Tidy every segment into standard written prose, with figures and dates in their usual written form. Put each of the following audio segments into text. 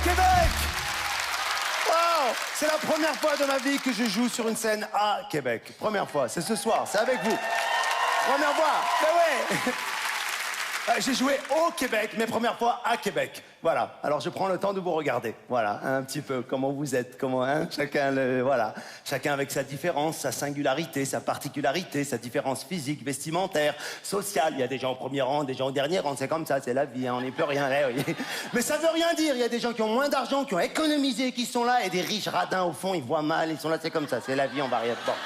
Québec! Wow! C'est la première fois de ma vie que je joue sur une scène à Québec. Première fois, c'est ce soir, c'est avec vous. Première fois, ben ouais! J'ai joué au Québec, mais première fois à Québec. Voilà, alors je prends le temps de vous regarder. Voilà, un petit peu comment vous êtes, comment, hein, voilà. Chacun avec sa différence, sa singularité, sa particularité, sa différence physique, vestimentaire, sociale. Il y a des gens au premier rang, des gens au dernier rang, c'est comme ça, c'est la vie, hein, on n'est plus rien là, oui. Mais ça veut rien dire, il y a des gens qui ont moins d'argent, qui ont économisé, qui sont là, et des riches radins au fond, ils voient mal, ils sont là, c'est comme ça, c'est la vie, on va rien dedans.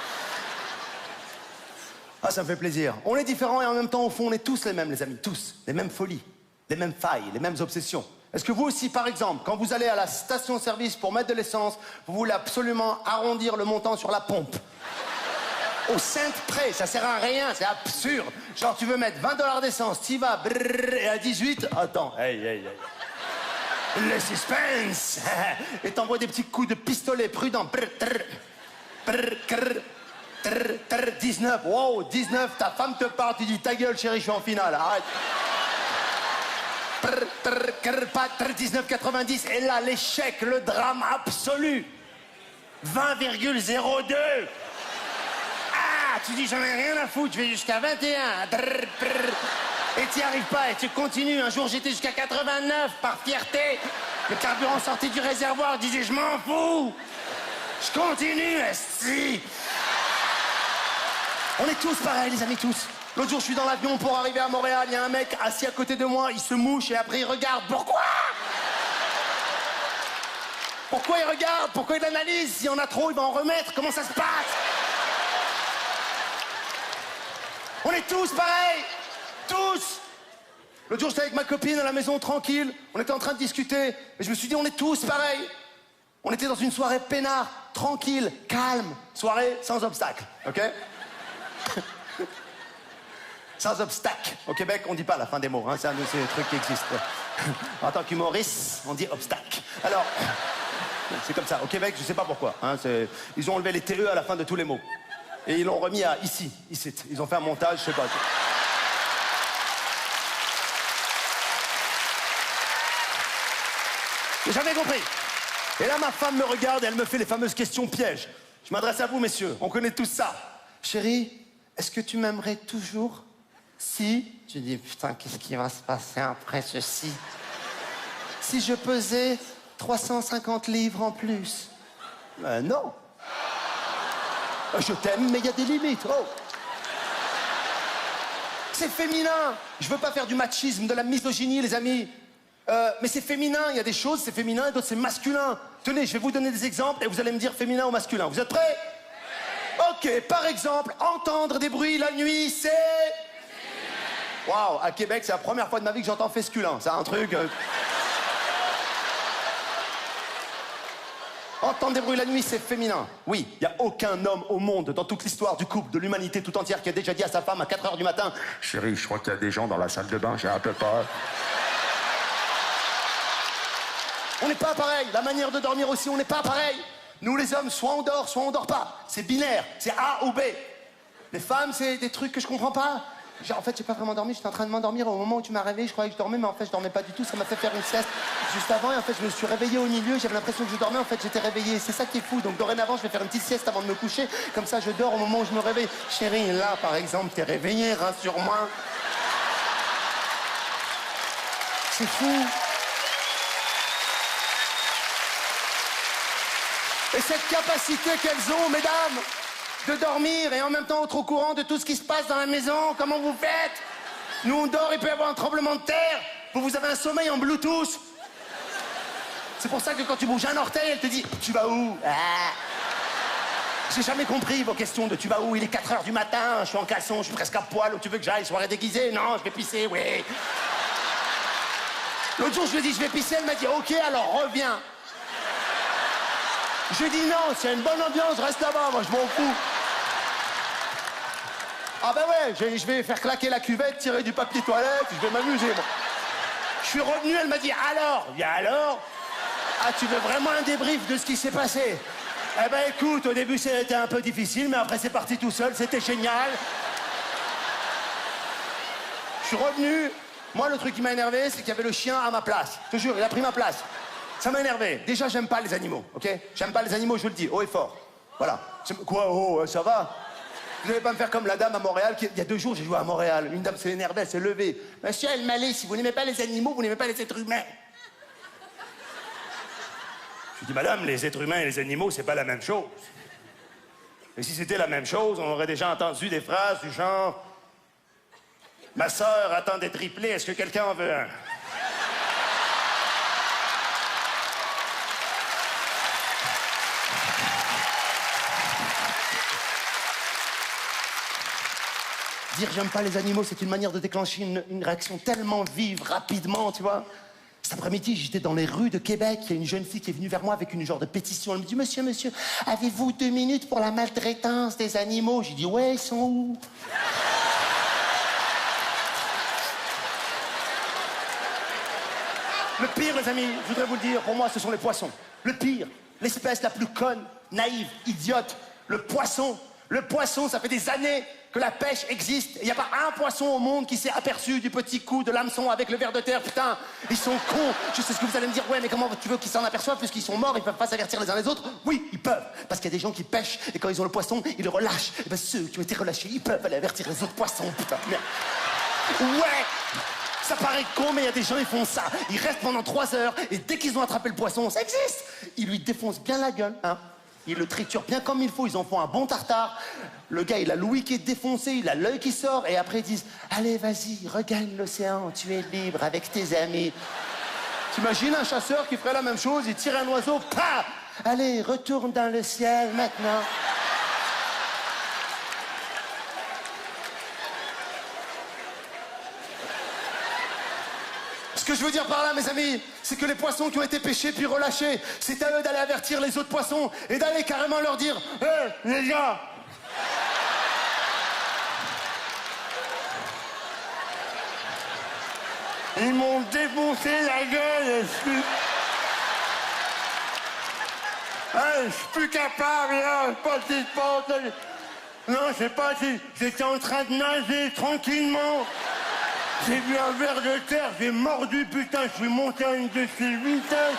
Ah, ça me fait plaisir. On est différents et en même temps, au fond, on est tous les mêmes, les amis. Tous. Les mêmes folies, les mêmes failles, les mêmes obsessions. Est-ce que vous aussi, par exemple, quand vous allez à la station-service pour mettre de l'essence, vous voulez absolument arrondir le montant sur la pompe? Au centre près, ça sert à rien, c'est absurde. Genre, tu veux mettre 20 $ d'essence, t'y vas, brrr, et à 18, attends, hey. Le suspense. Et t'envoies des petits coups de pistolet prudents. Brrr, 19, wow, 19, ta femme te parle, tu dis ta gueule chérie, je suis en finale, arrête. 19,90, et là l'échec, le drame absolu. 20,02. Ah, tu dis j'en ai rien à foutre, je vais jusqu'à 21. Et t'y arrives pas et tu continues. Un jour j'étais jusqu'à 89 par fierté. Le carburant sortait du réservoir, je disais je m'en fous. Je continue, esti. On est tous pareils, les amis, tous. L'autre jour, je suis dans l'avion pour arriver à Montréal. Il y a un mec assis à côté de moi, il se mouche et après il regarde. Pourquoi? Pourquoi il regarde? Pourquoi il analyse? S'il y en a trop, il va en remettre. Comment ça se passe? On est tous pareils. Tous. L'autre jour, j'étais avec ma copine à la maison, tranquille. On était en train de discuter. Et je me suis dit, on est tous pareils. On était dans une soirée peinard, tranquille, calme. Soirée sans obstacle, ok? Sans obstacle. Au Québec, on dit pas la fin des mots, hein. C'est un de ces trucs qui existent. En tant qu'humoriste, on dit obstacle. Alors, c'est comme ça. Au Québec, je sais pas pourquoi. Hein, ils ont enlevé les TE à la fin de tous les mots. Et ils l'ont remis à ici. Ils ont fait un montage, je sais pas. J'avais compris. Et là, ma femme me regarde et elle me fait les fameuses questions pièges. Je m'adresse à vous, messieurs. On connaît tous ça. Chérie, est-ce que tu m'aimerais toujours si... Tu dis, putain, qu'est-ce qui va se passer après ceci? Si je pesais 350 livres en plus? Non. Je t'aime, mais il y a des limites. Oh. C'est féminin. Je veux pas faire du machisme, de la misogynie, les amis. Mais c'est féminin. Il y a des choses, c'est féminin, et d'autres, c'est masculin. Tenez, je vais vous donner des exemples et vous allez me dire féminin ou masculin. Vous êtes prêts? Ok, par exemple, entendre des bruits la nuit, c'est... Waouh, à Québec, c'est la première fois de ma vie que j'entends fesculin. C'est un truc... Entendre des bruits la nuit, c'est féminin. Oui, il n'y a aucun homme au monde, dans toute l'histoire du couple, de l'humanité tout entière, qui a déjà dit à sa femme à 4 h du matin, « Chérie, je crois qu'il y a des gens dans la salle de bain, j'ai un peu peur. » On n'est pas pareil. La manière de dormir aussi, on n'est pas pareil. Nous, les hommes, soit on dort pas. C'est binaire, c'est A ou B. Les femmes, c'est des trucs que je comprends pas. En fait, j'ai pas vraiment dormi, j'étais en train de m'endormir au moment où tu m'as réveillé, je croyais que je dormais, mais en fait, je dormais pas du tout. Ça m'a fait faire une sieste juste avant, et en fait, je me suis réveillé au milieu, j'avais l'impression que je dormais, en fait, j'étais réveillé. C'est ça qui est fou. Donc, dorénavant, je vais faire une petite sieste avant de me coucher. Comme ça, je dors au moment où je me réveille. Chérie, là, par exemple, t'es réveillée, rassure-moi. C'est fou. Et cette capacité qu'elles ont, mesdames, de dormir et en même temps être au courant de tout ce qui se passe dans la maison, comment vous faites? Nous, on dort, il peut y avoir un tremblement de terre. Vous avez un sommeil en Bluetooth. C'est pour ça que quand tu bouges un orteil, elle te dit « Tu vas où ?» J'ai jamais compris vos questions de « Tu vas où ?» Il est 4 h du matin, je suis en caleçon, je suis presque à poil. Où tu veux que j'aille? Soirée déguisée? Non, je vais pisser, oui. L'autre jour, je lui ai dit « Je vais pisser », elle m'a dit « Ok, alors reviens. » Je dis non, s'il y a une bonne ambiance, reste là-bas, moi je m'en fous. Ah ben ouais, je vais faire claquer la cuvette, tirer du papier toilette, je vais m'amuser, moi. Je suis revenu, elle m'a dit alors? Bien alors? Ah, tu veux vraiment un débrief de ce qui s'est passé? Eh ben écoute, au début c'était un peu difficile, mais après c'est parti tout seul, c'était génial. Je suis revenu, moi le truc qui m'a énervé, c'est qu'il y avait le chien à ma place. Je te jure, il a pris ma place. Ça m'a énervé. Déjà, j'aime pas les animaux, ok? J'aime pas les animaux, je le dis, haut et fort. Voilà. Quoi, oh, ça va? Vous n'allez pas me faire comme la dame à Montréal. Il y a 2 jours, j'ai joué à Montréal. Une dame s'est énervée, elle s'est levée. Monsieur El-Malé, si vous n'aimez pas les animaux, vous n'aimez pas les êtres humains. Je dis, madame, les êtres humains et les animaux, c'est pas la même chose. Et si c'était la même chose, on aurait déjà entendu des phrases du genre... Ma sœur attend des triplés, est-ce que quelqu'un en veut un? Dire j'aime pas les animaux, c'est une manière de déclencher une réaction tellement vive, rapidement, tu vois. Cet après-midi, j'étais dans les rues de Québec, il y a une jeune fille qui est venue vers moi avec une genre de pétition. Elle me dit, monsieur, avez-vous 2 minutes pour la maltraitance des animaux? J'ai dit, ouais, ils sont où? Le pire, les amis, je voudrais vous le dire, pour moi, ce sont les poissons. Le pire, l'espèce la plus conne, naïve, idiote, le poisson. Le poisson, ça fait des années que la pêche existe. Il n'y a pas un poisson au monde qui s'est aperçu du petit coup de l'hameçon avec le ver de terre. Putain, ils sont cons. Je sais ce que vous allez me dire. Ouais, mais comment tu veux qu'ils s'en aperçoivent puisqu'ils sont morts, ils peuvent pas s'avertir les uns les autres? Oui, ils peuvent. Parce qu'il y a des gens qui pêchent et quand ils ont le poisson, ils le relâchent. Et ben ceux qui ont été relâchés, ils peuvent aller avertir les autres poissons. Putain, merde. Ouais! Ça paraît con, mais il y a des gens, ils font ça. Ils restent pendant 3 heures et dès qu'ils ont attrapé le poisson, ça existe. Ils lui défoncent bien la gueule, hein. Ils le triturent bien comme il faut, ils en font un bon tartare. Le gars, il a l'ouïe qui est défoncé, il a l'œil qui sort, et après ils disent « Allez, vas-y, regagne l'océan, tu es libre avec tes amis. » T'imagines un chasseur qui ferait la même chose, il tire un oiseau, paf! Allez, retourne dans le ciel maintenant. Ce que je veux dire par là, mes amis, c'est que les poissons qui ont été pêchés puis relâchés, c'est à eux d'aller avertir les autres poissons et d'aller carrément leur dire « Hé, les gars !» Ils m'ont défoncé la gueule, je suis plus capable, là, je sais pas ce qui se passe. Non, je sais pas si j'étais en train de nager tranquillement. J'ai vu un ver de terre, j'ai mordu, putain, je suis monté à une de ces vitesses.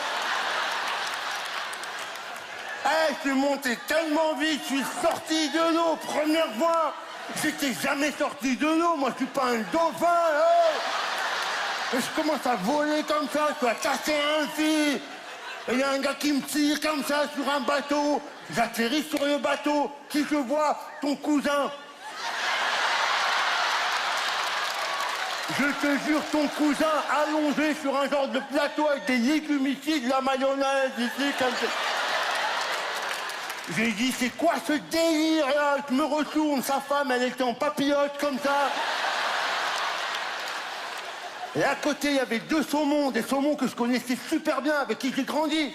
Je suis monté tellement vite, je suis sorti de l'eau, première fois. J'étais jamais sorti de l'eau, moi je suis pas un dauphin, Et je commence à voler comme ça, je dois casser un fil. Et il y a un gars qui me tire comme ça sur un bateau. J'atterris sur le bateau, qui je vois? Ton cousin. Je te jure, ton cousin allongé sur un genre de plateau avec des légumes ici, de la mayonnaise ici, comme ça. J'ai dit, c'est quoi ce délire là? Je me retourne, sa femme, elle était en papillote comme ça. Et à côté, il y avait 2 saumons, des saumons que je connaissais super bien, avec qui j'ai grandi.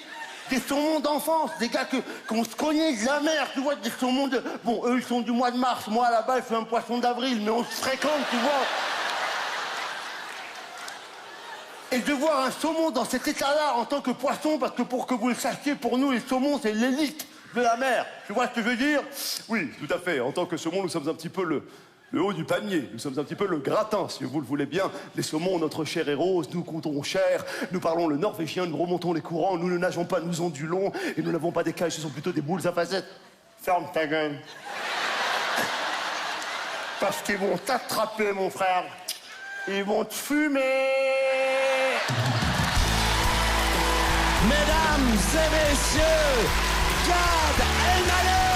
Des saumons d'enfance, des gars qu'on se connaît de la mer, tu vois, des saumons de... Bon, eux, ils sont du mois de mars, moi, là-bas, je suis un poisson d'avril, mais on se fréquente, tu vois. Et de voir un saumon dans cet état-là en tant que poisson, parce que pour que vous le sachiez, pour nous, les saumons, c'est l'élite de la mer. Tu vois ce que je veux dire? Oui, tout à fait. En tant que saumon, nous sommes un petit peu le haut du panier. Nous sommes un petit peu le gratin, si vous le voulez bien. Les saumons, notre chair est rose, nous comptons cher, nous parlons le norvégien, nous remontons les courants, nous ne nageons pas, nous ondulons, et nous n'avons pas des cages, ce sont plutôt des boules à facettes. Ferme ta gueule. Parce qu'ils vont t'attraper, mon frère. Ils vont te fumer. Mesdames et messieurs, Gad Elmaleh!